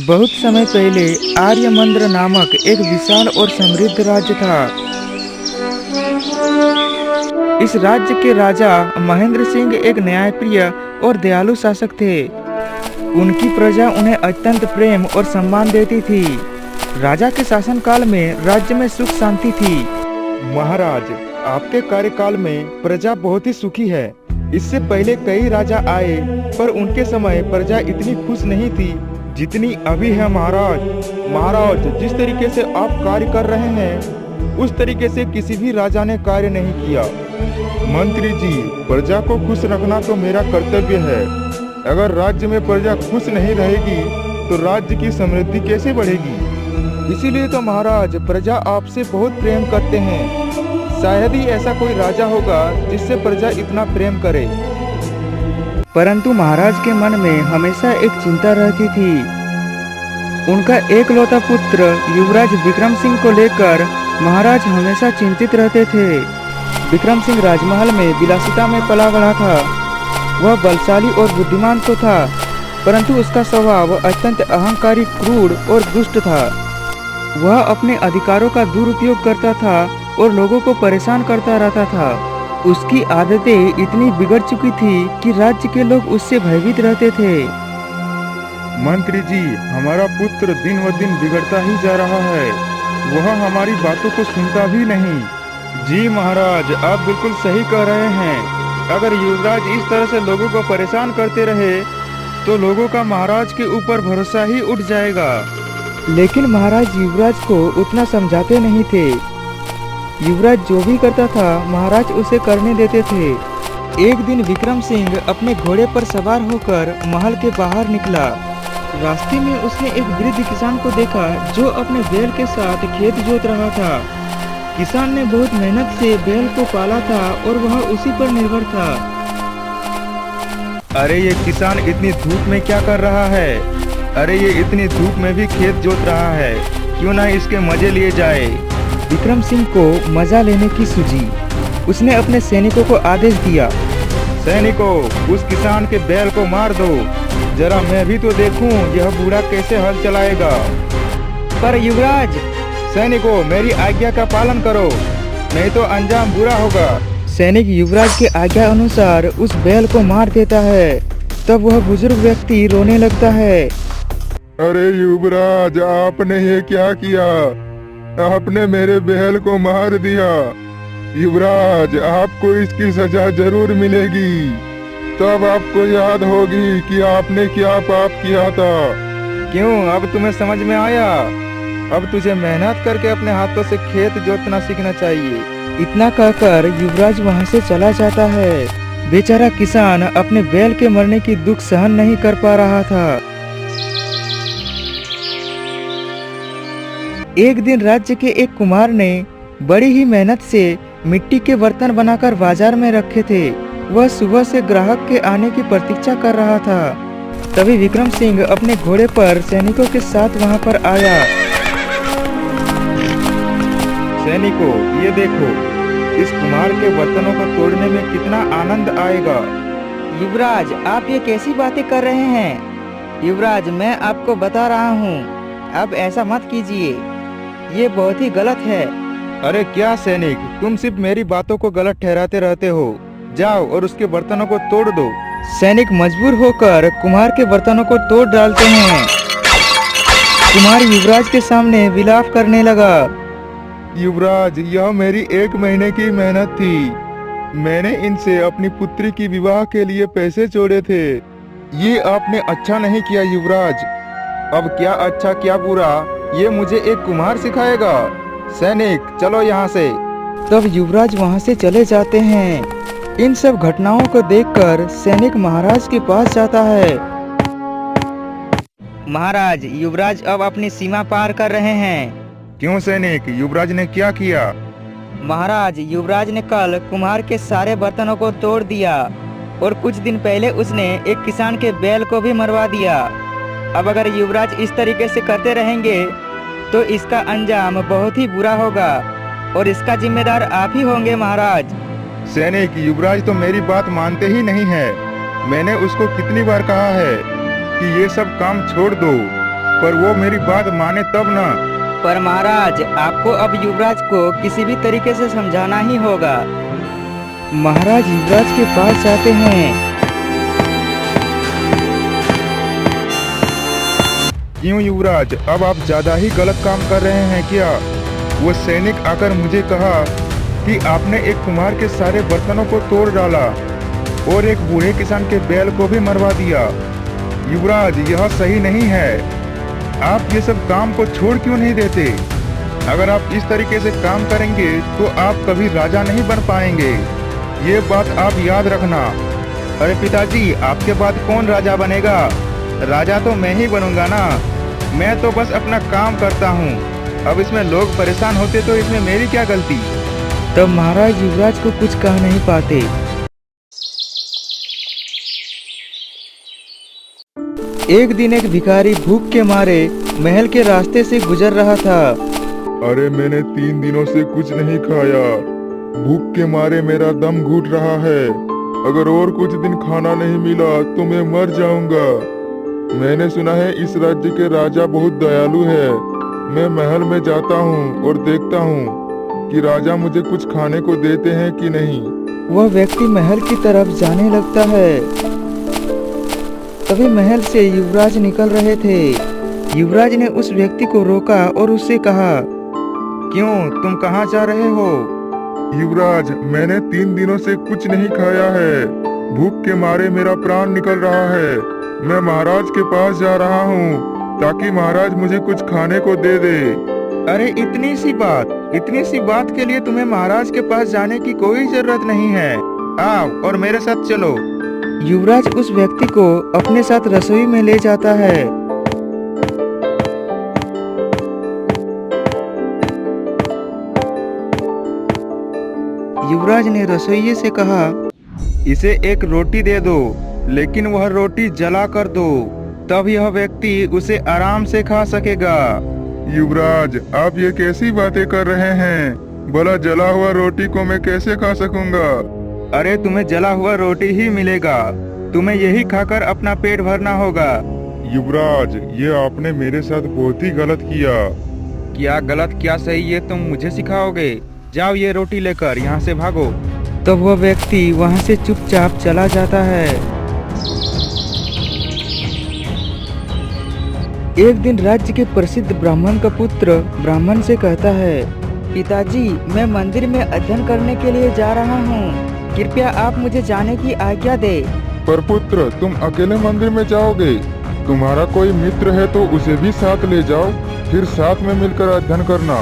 बहुत समय पहले आर्यमंद्र नामक एक विशाल और समृद्ध राज्य था। इस राज्य के राजा महेंद्र सिंह एक न्यायप्रिय और दयालु शासक थे। उनकी प्रजा उन्हें अत्यंत प्रेम और सम्मान देती थी। राजा के शासनकाल में राज्य में सुख शांति थी। महाराज, आपके कार्यकाल में प्रजा बहुत ही सुखी है। इससे पहले कई राजा आए, पर उनके समय प्रजा इतनी खुश नहीं थी जितनी अभी है। महाराज, जिस तरीके से आप कार्य कर रहे हैं, उस तरीके से किसी भी राजा ने कार्य नहीं किया। मंत्री जी, प्रजा को खुश रखना तो मेरा कर्तव्य है। अगर राज्य में प्रजा खुश नहीं रहेगी तो राज्य की समृद्धि कैसे बढ़ेगी? इसीलिए तो महाराज, प्रजा आपसे बहुत प्रेम करते हैं। शायद ही ऐसा कोई राजा होगा जिससे प्रजा इतना प्रेम करे। परंतु महाराज के मन में हमेशा एक चिंता रहती थी। उनका एकलौता पुत्र युवराज विक्रम सिंह को लेकर महाराज हमेशा चिंतित रहते थे। विक्रम सिंह राजमहल में विलासिता में पला बढ़ा था। वह बलशाली और बुद्धिमान तो था, परंतु उसका स्वभाव अत्यंत अहंकारी, क्रूर और दुष्ट था। वह अपने अधिकारों का दुरुपयोग करता था और लोगों को परेशान करता रहता था। उसकी आदतें इतनी बिगड़ चुकी थी कि राज्य के लोग उससे भयभीत रहते थे। मंत्री जी, हमारा पुत्र दिन व दिन बिगड़ता ही जा रहा है। वह हमारी बातों को सुनता भी नहीं। जी महाराज, आप बिल्कुल सही कह रहे हैं। अगर युवराज इस तरह से लोगों को परेशान करते रहे तो लोगों का महाराज के ऊपर भरोसा ही उठ जाएगा। लेकिन महाराज युवराज को उतना समझाते नहीं थे। युवराज जो भी करता था महाराज उसे करने देते थे। एक दिन विक्रम सिंह अपने घोड़े पर सवार होकर महल के बाहर निकला। रास्ते में उसने एक वृद्ध किसान को देखा जो अपने बैल के साथ खेत जोत रहा था। किसान ने बहुत मेहनत से बैल को पाला था और वह उसी पर निर्भर था। अरे ये किसान इतनी धूप में क्या कर रहा है? अरे ये इतनी धूप में भी खेत जोत रहा है, क्यों ना इसके मजे लिए जाए। विक्रम सिंह को मजा लेने की सूझी। उसने अपने सैनिकों को आदेश दिया, सैनिकों, उस किसान के बैल को मार दो। जरा मैं भी तो देखूं यह बूढ़ा कैसे हल चलाएगा। पर युवराज, सैनिकों, मेरी आज्ञा का पालन करो, नहीं तो अंजाम बुरा होगा। सैनिक युवराज के आज्ञा अनुसार उस बैल को मार देता है। तब वह बुजुर्ग व्यक्ति रोने लगता है। अरे युवराज, आपने ये क्या किया? आपने मेरे बैल को मार दिया। युवराज, आपको इसकी सजा जरूर मिलेगी। तब आपको याद होगी कि आपने क्या पाप किया था। क्यों, अब तुम्हें समझ में आया? अब तुझे मेहनत करके अपने हाथों से खेत जोतना सीखना चाहिए। इतना कहकर युवराज वहां से चला जाता है। बेचारा किसान अपने बैल के मरने की दुख सहन नहीं कर पा रहा था। एक दिन राज्य के एक कुम्हार ने बड़ी ही मेहनत से मिट्टी के बर्तन बनाकर बाजार में रखे थे। वह सुबह से ग्राहक के आने की प्रतीक्षा कर रहा था। तभी विक्रम सिंह अपने घोड़े पर सैनिकों के साथ वहां पर आया। सैनिकों, ये देखो, इस कुम्हार के बर्तनों को तोड़ने में कितना आनंद आएगा। युवराज, आप ये कैसी बातें कर रहे हैं? युवराज, मैं आपको बता रहा हूँ, अब ऐसा मत कीजिए, ये बहुत ही गलत है। अरे क्या सैनिक, तुम सिर्फ मेरी बातों को गलत ठहराते रहते हो। जाओ और उसके बर्तनों को तोड़ दो। सैनिक मजबूर होकर कुम्हार के बर्तनों को तोड़ डालते हैं। कुम्हार युवराज के सामने विलाप करने लगा। युवराज, यह मेरी 1 महीने की मेहनत थी। मैंने इनसे अपनी पुत्री की विवाह के लिए पैसे जोड़े थे। ये आपने अच्छा नहीं किया युवराज। अब क्या अच्छा क्या बुरा, ये मुझे एक कुम्हार सिखाएगा। सैनिक, चलो यहाँ से। तब युवराज वहाँ से चले जाते हैं। इन सब घटनाओं को देखकर सैनिक महाराज के पास जाता है। महाराज, युवराज अब अपनी सीमा पार कर रहे हैं। क्यों सैनिक, युवराज ने क्या किया? महाराज, युवराज ने कल कुम्हार के सारे बर्तनों को तोड़ दिया और कुछ दिन पहले उसने एक किसान के बैल को भी मरवा दिया। अब अगर युवराज इस तरीके से करते रहेंगे तो इसका अंजाम बहुत ही बुरा होगा और इसका जिम्मेदार आप ही होंगे महाराज। सैनिक, युवराज तो मेरी बात मानते ही नहीं है। मैंने उसको कितनी बार कहा है कि ये सब काम छोड़ दो। पर वो मेरी बात माने तब ना। पर महाराज, आपको अब युवराज को किसी भी तरीके से समझाना ही होगा। महाराज युवराज के पास जाते हैं। क्यों युवराज, अब आप ज्यादा ही गलत काम कर रहे हैं क्या? वो सैनिक आकर मुझे कहा कि आपने एक कुम्हार के सारे बर्तनों को तोड़ डाला और एक बूढ़े किसान के बैल को भी मरवा दिया। युवराज, यह सही नहीं है। आप ये सब काम को छोड़ क्यों नहीं देते? अगर आप इस तरीके से काम करेंगे तो आप कभी राजा नहीं बन पाएंगे। ये बात आप याद रखना। अरे पिताजी, आपके बाद कौन राजा बनेगा? राजा तो मैं ही बनूंगा ना। मैं तो बस अपना काम करता हूँ। अब इसमें लोग परेशान होते तो इसमें मेरी क्या गलती? तब महाराज युवराज को कुछ कह नहीं पाते। एक दिन एक भिखारी भूख के मारे महल के रास्ते से गुजर रहा था। अरे मैंने 3 दिनों से कुछ नहीं खाया। भूख के मारे मेरा दम घुट रहा है। अगर और कुछ दिन खाना नहीं मिला तो मैं मर जाऊंगा। मैंने सुना है इस राज्य के राजा बहुत दयालु है। मैं महल में जाता हूँ और देखता हूँ कि राजा मुझे कुछ खाने को देते हैं कि नहीं। वह व्यक्ति महल की तरफ जाने लगता है। तभी महल से युवराज निकल रहे थे। युवराज ने उस व्यक्ति को रोका और उससे कहा, क्यों, तुम कहाँ जा रहे हो? युवराज, मैंने 3 दिनों से कुछ नहीं खाया है। भूख के मारे मेरा प्राण निकल रहा है। मैं महाराज के पास जा रहा हूँ ताकि महाराज मुझे कुछ खाने को दे दे। अरे इतनी सी बात के लिए तुम्हें महाराज के पास जाने की कोई जरूरत नहीं है। आओ और मेरे साथ चलो। युवराज उस व्यक्ति को अपने साथ रसोई में ले जाता है। युवराज ने रसोइये से कहा, इसे एक रोटी दे दो, लेकिन वह रोटी जला कर दो, तब यह व्यक्ति उसे आराम से खा सकेगा। युवराज, आप ये कैसी बातें कर रहे हैं? भला जला हुआ रोटी को मैं कैसे खा सकूंगा? अरे तुम्हें जला हुआ रोटी ही मिलेगा। तुम्हें यही खाकर अपना पेट भरना होगा। युवराज, ये आपने मेरे साथ बहुत ही गलत किया। क्या गलत क्या सही ये तुम मुझे सिखाओगे? जाओ ये रोटी लेकर यहाँ से भागो। तब वह व्यक्ति वहाँ से चुपचाप चला जाता है। एक दिन राज्य के प्रसिद्ध ब्राह्मण का पुत्र ब्राह्मण से कहता है, पिताजी, मैं मंदिर में अध्ययन करने के लिए जा रहा हूँ। कृपया आप मुझे जाने की आज्ञा दे। पर पुत्र, तुम अकेले मंदिर में जाओगे? तुम्हारा कोई मित्र है तो उसे भी साथ ले जाओ, फिर साथ में मिलकर अध्ययन करना।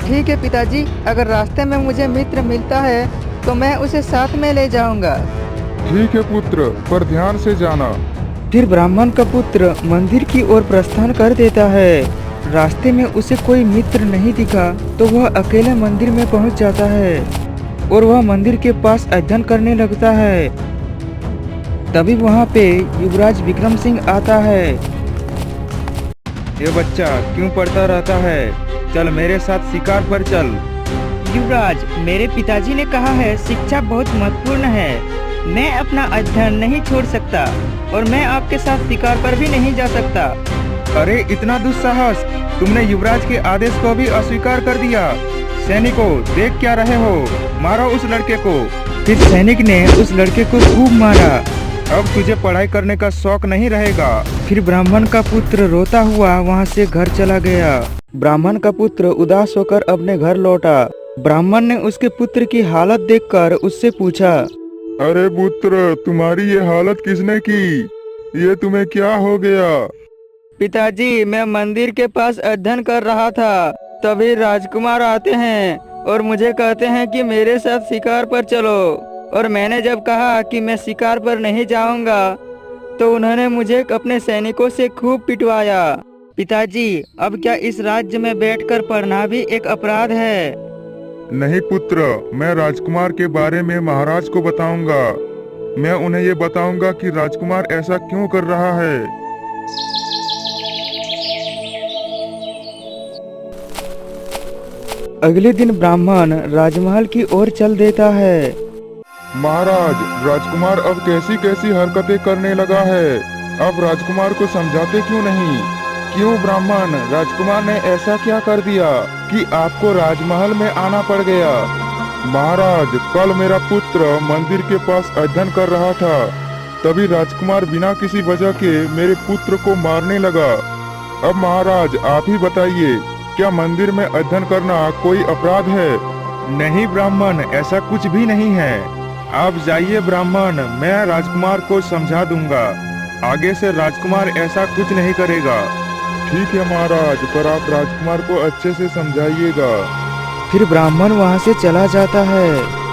ठीक है पिताजी, अगर रास्ते में मुझे मित्र मिलता है तो मैं उसे साथ में ले जाऊंगा। ठीक है पुत्र, पर ध्यान से जाना। फिर ब्राह्मण का पुत्र मंदिर की ओर प्रस्थान कर देता है। रास्ते में उसे कोई मित्र नहीं दिखा तो वह अकेले मंदिर में पहुंच जाता है और वह मंदिर के पास अध्ययन करने लगता है। तभी वहां पे युवराज विक्रम सिंह आता है। ये बच्चा क्यों पढ़ता रहता है? चल मेरे साथ शिकार पर चल। युवराज, मेरे पिताजी ने कहा है शिक्षा बहुत महत्वपूर्ण है। मैं अपना अध्ययन नहीं छोड़ सकता और मैं आपके साथ शिकार पर भी नहीं जा सकता। अरे इतना दुस्साहस! तुमने युवराज के आदेश को भी अस्वीकार कर दिया। सैनिकों, देख क्या रहे हो? मारो उस लड़के को। फिर सैनिक ने उस लड़के को खूब मारा। अब तुझे पढ़ाई करने का शौक नहीं रहेगा। फिर ब्राह्मण का पुत्र रोता हुआ वहाँ से घर चला गया। ब्राह्मण का पुत्र उदास होकर अपने घर लौटा। ब्राह्मण ने उसके पुत्र की हालत देखकर उससे पूछा, अरे पुत्र, तुम्हारी ये हालत किसने की? ये तुम्हें क्या हो गया? पिताजी, मैं मंदिर के पास अध्ययन कर रहा था। तभी राजकुमार आते हैं और मुझे कहते हैं कि मेरे साथ शिकार पर चलो। और मैंने जब कहा कि मैं शिकार पर नहीं जाऊंगा तो उन्होंने मुझे अपने सैनिकों से खूब पिटवाया। पिताजी, अब क्या इस राज्य में बैठकर पढ़ना भी एक अपराध है? नहीं पुत्र, मैं राजकुमार के बारे में महाराज को बताऊंगा। मैं उन्हें ये बताऊंगा कि राजकुमार ऐसा क्यों कर रहा है। अगले दिन ब्राह्मण राजमहल की ओर चल देता है। महाराज, राजकुमार अब कैसी कैसी हरकतें करने लगा है। अब राजकुमार को समझाते क्यों नहीं क्यों ब्राह्मण, राजकुमार ने ऐसा क्या कर दिया कि आपको राजमहल में आना पड़ गया? महाराज, कल मेरा पुत्र मंदिर के पास अध्ययन कर रहा था, तभी राजकुमार बिना किसी वजह के मेरे पुत्र को मारने लगा। अब महाराज आप ही बताइए, क्या मंदिर में अध्ययन करना कोई अपराध है? नहीं ब्राह्मण, ऐसा कुछ भी नहीं है। आप जाइए ब्राह्मण, मैं राजकुमार को समझा दूंगा। आगे से राजकुमार ऐसा कुछ नहीं करेगा। ठीक है महाराज, पर आप राजकुमार को अच्छे से समझाइएगा। फिर ब्राह्मण वहाँ से चला जाता है।